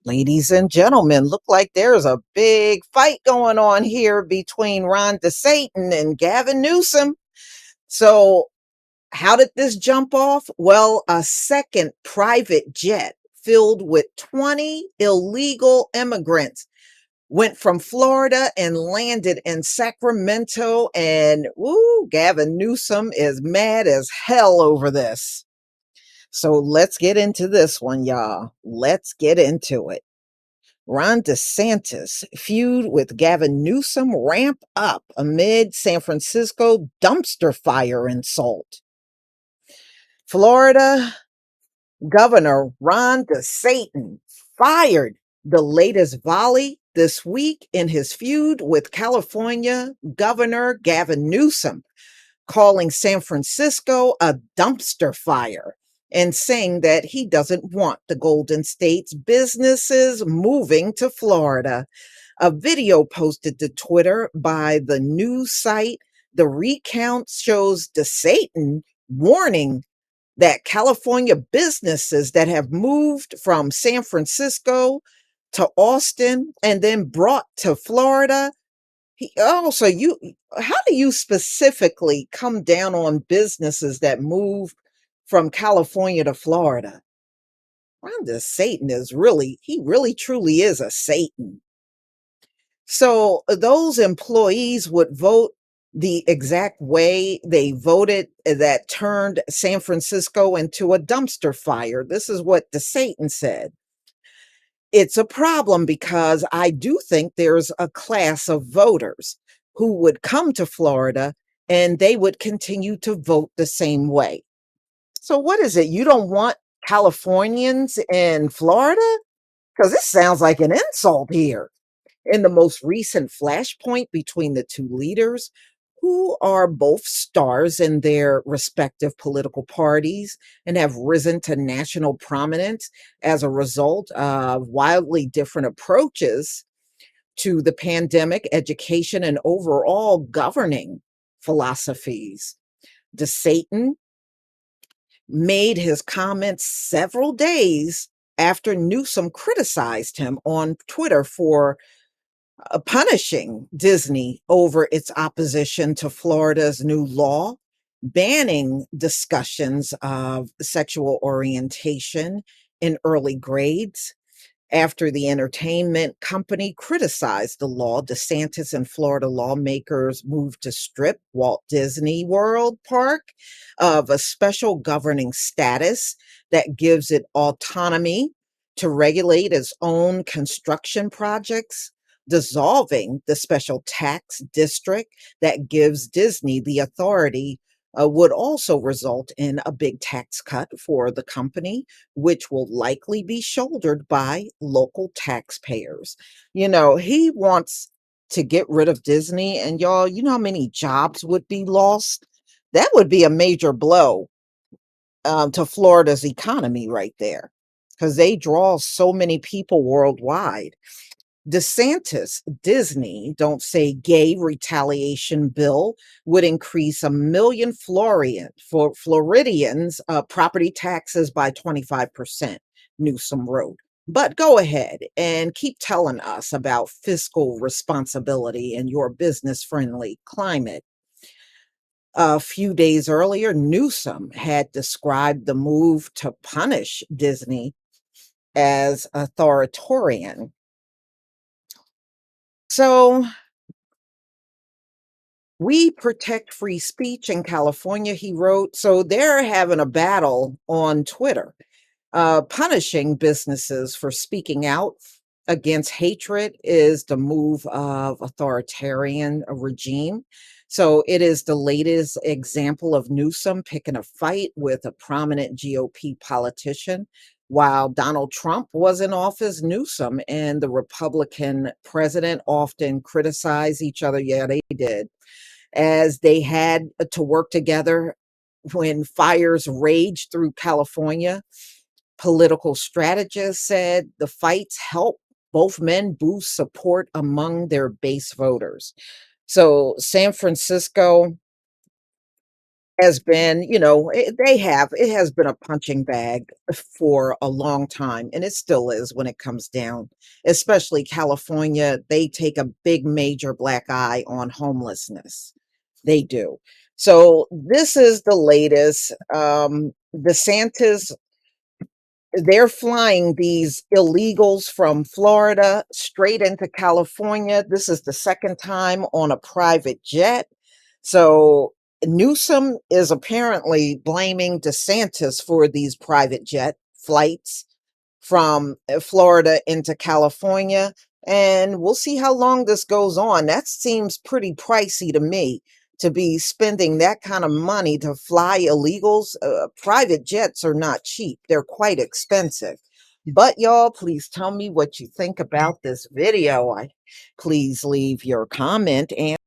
Ladies and gentlemen, look like there's a big fight going on here between Ron DeSantis and Gavin Newsom. So, how did this jump off? Well, a second private jet filled with 20 illegal immigrants went from Florida and landed in Sacramento. And Gavin Newsom is mad as hell over this. So, let's get into this one, y'all. Let's get into it. Ron DeSantis feud with Gavin Newsom ramp up amid San Francisco dumpster fire insult. Florida Governor Ron DeSantis fired the latest volley this week in his feud with California Governor Gavin Newsom, calling San Francisco a dumpster fire and saying that he doesn't want the Golden State's businesses moving to Florida. A video posted to Twitter by the news site The Recount shows DeSantis warning that California businesses that have moved from San Francisco to Austin and then brought to Florida. How do you specifically come down on businesses that move from California to Florida? Ron DeSantis he really truly is a Satan. So those employees would vote the exact way they voted that turned San Francisco into a dumpster fire. This is what DeSantis said. It's a problem because I do think there's a class of voters who would come to Florida and they would continue to vote the same way. So what is it? You don't want Californians in Florida? Because this sounds like an insult here. In the most recent flashpoint between the two leaders, who are both stars in their respective political parties and have risen to national prominence as a result of wildly different approaches to the pandemic, education, and overall governing philosophies. DeSantis made his comments several days after Newsom criticized him on Twitter for punishing Disney over its opposition to Florida's new law banning discussions of sexual orientation in early grades. After the entertainment company criticized the law, DeSantis and Florida lawmakers moved to strip Walt Disney World Park of a special governing status that gives it autonomy to regulate its own construction projects, dissolving the special tax district that gives Disney the authority. Would also result in a big tax cut for the company, which will likely be shouldered by local taxpayers. He wants to get rid of Disney, and y'all, you know how many jobs would be lost? That would be a major blow to Florida's economy right there, because they draw so many people worldwide. DeSantis, Disney, don't say gay retaliation bill would increase 1 million Floridians' property taxes by 25%, Newsom wrote. But go ahead and keep telling us about fiscal responsibility and your business friendly climate. A few days earlier, Newsom had described the move to punish Disney as authoritarian. So, we protect free speech in California, he wrote. So they're having a battle on Twitter, punishing businesses for speaking out against hatred is the move of authoritarian regime. So it is the latest example of Newsom picking a fight with a prominent GOP politician. While Donald Trump was in office, Newsom and the Republican president often criticize each other. Yeah, they did, as they had to work together when fires raged through California. Political strategists said the fights helped both men boost support among their base voters. So San Francisco has been, it has been a punching bag for a long time, and it still is when it comes down, especially California. They take a big major black eye on homelessness. They do. So this is the latest. DeSantis, they're flying these illegals from Florida straight into California. This is the second time on a private jet. So Newsom is apparently blaming DeSantis for these private jet flights from Florida into California. And we'll see how long this goes on. That seems pretty pricey to me, to be spending that kind of money to fly illegals. Private jets are not cheap, they're quite expensive. But y'all, please tell me what you think about this video. Please leave your comment and